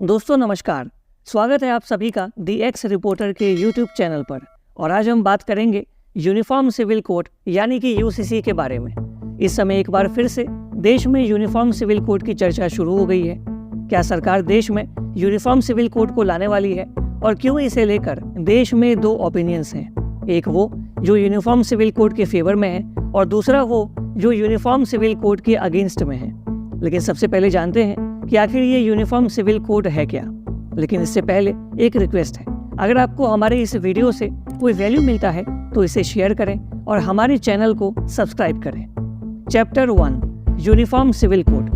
दोस्तों नमस्कार, स्वागत है आप सभी का दी एक्स रिपोर्टर के यूट्यूब चैनल पर। और आज हम बात करेंगे यूनिफॉर्म सिविल कोड यानी कि यूसीसी के बारे में। इस समय एक बार फिर से देश में यूनिफॉर्म सिविल कोड की चर्चा शुरू हो गई है। क्या सरकार देश में यूनिफॉर्म सिविल कोड को लाने वाली है और क्यों इसे लेकर देश में दो ओपिनियंस हैं, एक वो जो यूनिफॉर्म सिविल कोड के फेवर में है और दूसरा वो जो यूनिफॉर्म सिविल कोड के अगेंस्ट में है। लेकिन सबसे पहले जानते हैं कि आखिर ये यूनिफॉर्म सिविल कोड है क्या। लेकिन इससे पहले एक रिक्वेस्ट है, अगर आपको हमारे इस वीडियो से कोई वैल्यू मिलता है तो इसे शेयर करें और हमारे चैनल को सब्सक्राइब करें। Chapter 1 uniform civil code.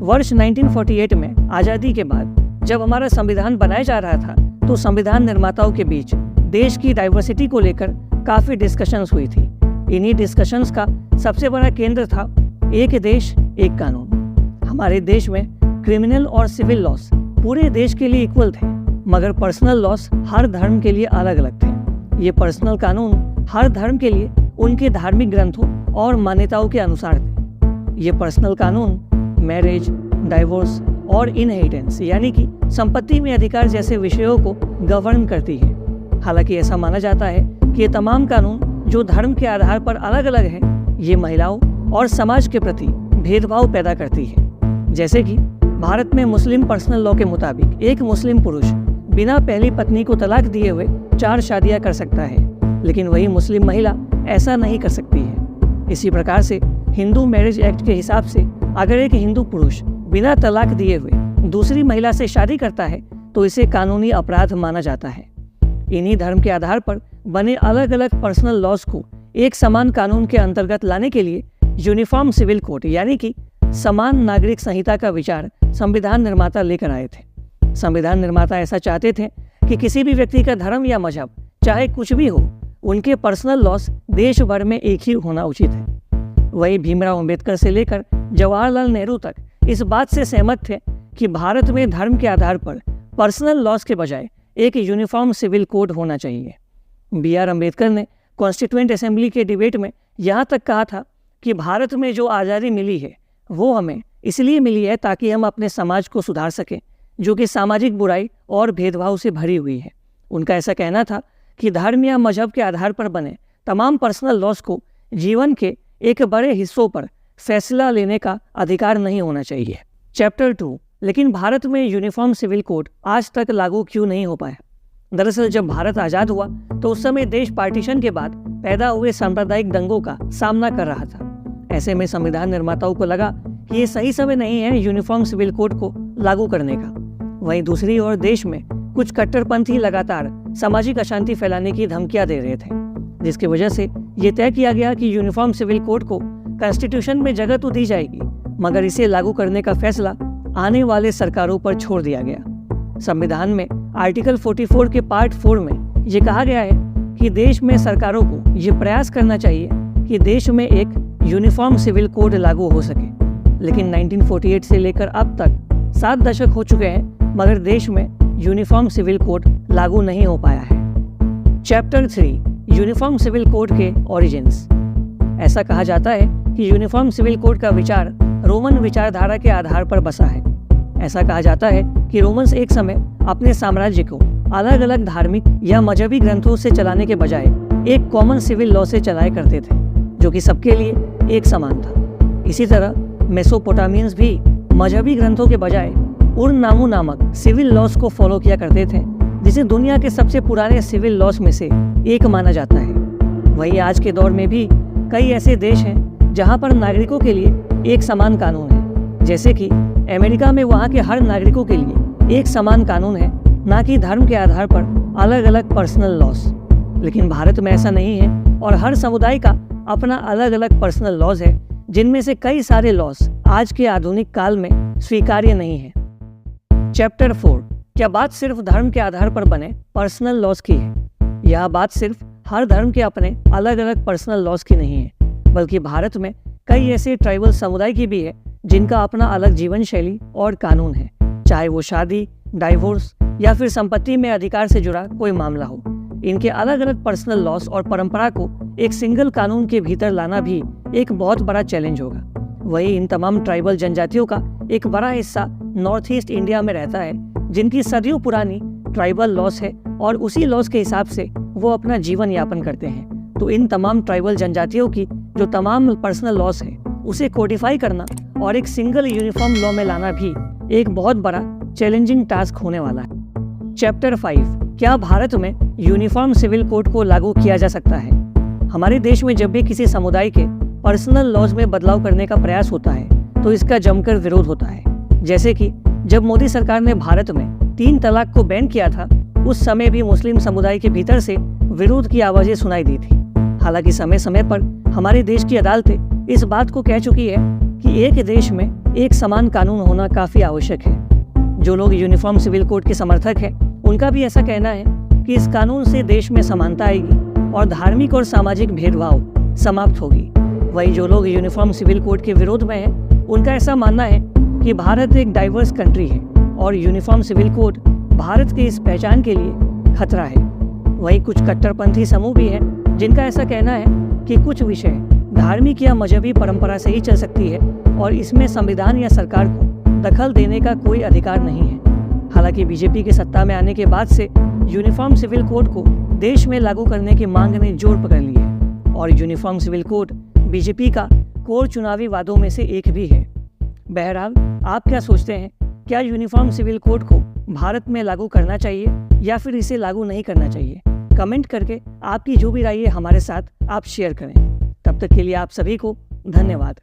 वर्ष 1948 में आज़ादी के बाद जब हमारा संविधान बनाया जा रहा था तो संविधान निर्माताओं के बीच देश की डाइवर्सिटी को लेकर काफ़ी डिस्कशंस हुई थी। इन्हीं डिस्कशंस का सबसे बड़ा केंद्र था एक देश एक कानून। हमारे देश में क्रिमिनल और सिविल लॉस पूरे देश के लिए इक्वल थे, मगर पर्सनल लॉस हर धर्म के लिए अलग अलग थे। ये पर्सनल कानून हर धर्म के लिए उनके धार्मिक ग्रंथों और मान्यताओं के अनुसार थे। ये पर्सनल कानून मैरिज, डाइवोर्स और इनहेरिटेंस यानी कि संपत्ति में अधिकार जैसे विषयों को गवर्न करती है। हालांकि ऐसा माना जाता है कि ये तमाम कानून जो धर्म के आधार पर अलग अलग है, ये महिलाओं और समाज के प्रति भेदभाव पैदा करती है। जैसे कि भारत में मुस्लिम पर्सनल लॉ के मुताबिक एक मुस्लिम पुरुष बिना पहली पत्नी को तलाक दिए हुए 4 शादियां कर सकता है, लेकिन वही मुस्लिम महिला ऐसा नहीं कर सकती है। इसी प्रकार से हिंदू मैरिज एक्ट के हिसाब से अगर एक हिंदू पुरुष बिना तलाक दिए हुए दूसरी महिला से शादी करता है तो इसे कानूनी अपराध माना जाता है। इन्हीं धर्म के आधार पर बने अलग अलग पर्सनल लॉज को एक समान कानून के अंतर्गत लाने के लिए यूनिफॉर्म सिविल कोड यानी कि समान नागरिक संहिता का विचार संविधान निर्माता लेकर आए थे। संविधान निर्माता ऐसा चाहते थे कि किसी भी व्यक्ति का धर्म या मजहब चाहे कुछ भी हो, उनके पर्सनल लॉस देश भर में एक ही होना उचित है। वही भीमराव अंबेडकर से लेकर जवाहरलाल नेहरू तक इस बात से सहमत थे कि भारत में धर्म के आधार पर पर्सनल लॉस के बजाय एक यूनिफॉर्म सिविल कोड होना चाहिए। BR अम्बेडकर ने कॉन्स्टिट्यूएंट असेंबली के डिबेट में यहाँ तक कहा था कि भारत में जो आज़ादी मिली है वो हमें इसलिए मिली है ताकि हम अपने समाज को सुधार सकें, जो कि सामाजिक बुराई और भेदभाव से भरी हुई है। उनका ऐसा कहना था कि धर्म या मजहब के आधार पर बने तमाम पर्सनल लॉस को जीवन के एक बड़े हिस्सों पर फैसला लेने का अधिकार नहीं होना चाहिए। चैप्टर 2 लेकिन भारत में यूनिफॉर्म सिविल कोड आज तक लागू क्यों नहीं हो पाया। दरअसल जब भारत आज़ाद हुआ तो उस समय देश पार्टीशन के बाद पैदा हुए सांप्रदायिक दंगों का सामना कर रहा था। ऐसे में संविधान निर्माताओं को लगा कि ये सही समय नहीं है यूनिफॉर्म सिविल कोड को लागू करने का। वहीं दूसरी ओर देश में कुछ कट्टरपंथी लगातार सामाजिक अशांति फैलाने की धमकियां दे रहे थे, जिसकी वजह से ये तय किया गया कि यूनिफॉर्म सिविल कोड को कॉन्स्टिट्यूशन में जगह तो दी जाएगी, मगर इसे लागू करने का फैसला आने वाले सरकारों पर छोड़ दिया गया। संविधान में आर्टिकल 44 के पार्ट 4 में ये कहा गया है कि देश में सरकारों को ये प्रयास करना चाहिए कि देश में एक यूनिफॉर्म सिविल कोड लागू हो सके। लेकिन 1948 से लेकर अब तक 7 दशक हो चुके हैं, मगर देश में यूनिफॉर्म सिविल कोड लागू नहीं हो पाया है। चैप्टर 3 यूनिफॉर्म सिविल कोड के ओरिजिन्स। ऐसा कहा जाता है कि यूनिफॉर्म सिविल कोड का विचार रोमन विचारधारा के आधार पर बसा है। ऐसा कहा जाता है कि रोमन्स एक समय अपने साम्राज्य को अलग अलग धार्मिक या मजहबी ग्रंथों से चलाने के बजाय एक कॉमन सिविल लॉ से चलाया करते थे, जो कि सबके लिए एक समान था। इसी तरह मेसोपोटामियंस भी मजहबी ग्रंथों के बजाय उर-नामू नामक सिविल लॉस को फॉलो किया करते थे, जिसे दुनिया के सबसे पुराने सिविल लॉस में से एक माना जाता है। वहीं आज के दौर में भी कई ऐसे देश हैं जहां पर नागरिकों के लिए एक समान कानून है, जैसे कि अमेरिका में वहां के हर नागरिकों के लिए एक समान कानून है, ना कि धर्म के आधार पर अलग अलग पर्सनल लॉस। लेकिन भारत में ऐसा नहीं है और हर समुदाय का अपना अलग अलग पर्सनल लॉज है, जिनमें से कई सारे लॉस आज के आधुनिक काल में स्वीकार्य नहीं है। चैप्टर 4 क्या बात सिर्फ धर्म के आधार पर बने पर्सनल लॉस की है। यह बात सिर्फ हर धर्म के अपने अलग अलग पर्सनल लॉस की नहीं है, बल्कि भारत में कई ऐसे ट्राइबल समुदाय की भी है जिनका अपना अलग जीवन शैली और कानून है, चाहे वो शादी, डाइवोर्स या फिर संपत्ति में अधिकार से जुड़ा कोई मामला हो। इनके अलग अलग पर्सनल लॉस और परंपरा को एक सिंगल कानून के भीतर लाना भी एक बहुत बड़ा चैलेंज होगा। वहीं इन तमाम ट्राइबल जनजातियों का एक बड़ा हिस्सा नॉर्थ ईस्ट इंडिया में रहता है, जिनकी सदियों पुरानी ट्राइबल लॉस है और उसी लॉस के हिसाब से वो अपना जीवन यापन करते हैं। तो इन तमाम ट्राइबल जनजातियों की जो तमाम पर्सनल लॉस है उसे कोडिफाई करना और एक सिंगल यूनिफॉर्म लॉ में लाना भी एक बहुत बड़ा चैलेंजिंग टास्क होने वाला है। चैप्टर 5, क्या भारत में यूनिफॉर्म सिविल कोड को लागू किया जा सकता है? हमारे देश में जब भी किसी समुदाय के पर्सनल लॉज में बदलाव करने का प्रयास होता है तो इसका जमकर विरोध होता है। जैसे कि जब मोदी सरकार ने भारत में 3 तलाक को बैन किया था, उस समय भी मुस्लिम समुदाय के भीतर से विरोध की आवाजें सुनाई दी थी। हालांकि समय समय पर हमारे देश की अदालतें इस बात को कह चुकी है कि एक देश में एक समान कानून होना काफी आवश्यक है। जो लोग यूनिफॉर्म सिविल कोड के समर्थक हैं, उनका भी ऐसा कहना है कि इस कानून से देश में समानता आएगी और धार्मिक और सामाजिक भेदभाव समाप्त होगी। वहीं जो लोग यूनिफॉर्म सिविल कोड के विरोध में हैं, उनका ऐसा मानना है कि भारत एक डाइवर्स कंट्री है और यूनिफॉर्म सिविल कोड भारत की इस पहचान के लिए खतरा है। वहीं कुछ कट्टरपंथी समूह भी हैं जिनका ऐसा कहना है कि कुछ विषय धार्मिक या मजहबी परंपरा से ही चल सकती है और इसमें संविधान या सरकार को दखल देने का कोई अधिकार नहीं है। हालांकि बीजेपी के सत्ता में आने के बाद से यूनिफॉर्म सिविल कोड को देश में लागू करने की मांग ने जोर पकड़ ली है और यूनिफॉर्म सिविल कोड बीजेपी का कोर चुनावी वादों में से एक भी है। बहरहाल, आप क्या सोचते हैं? क्या यूनिफॉर्म सिविल कोड को भारत में लागू करना चाहिए या फिर इसे लागू नहीं करना चाहिए? कमेंट करके आपकी जो भी राय है हमारे साथ आप शेयर करें। तब तक के लिए आप सभी को धन्यवाद।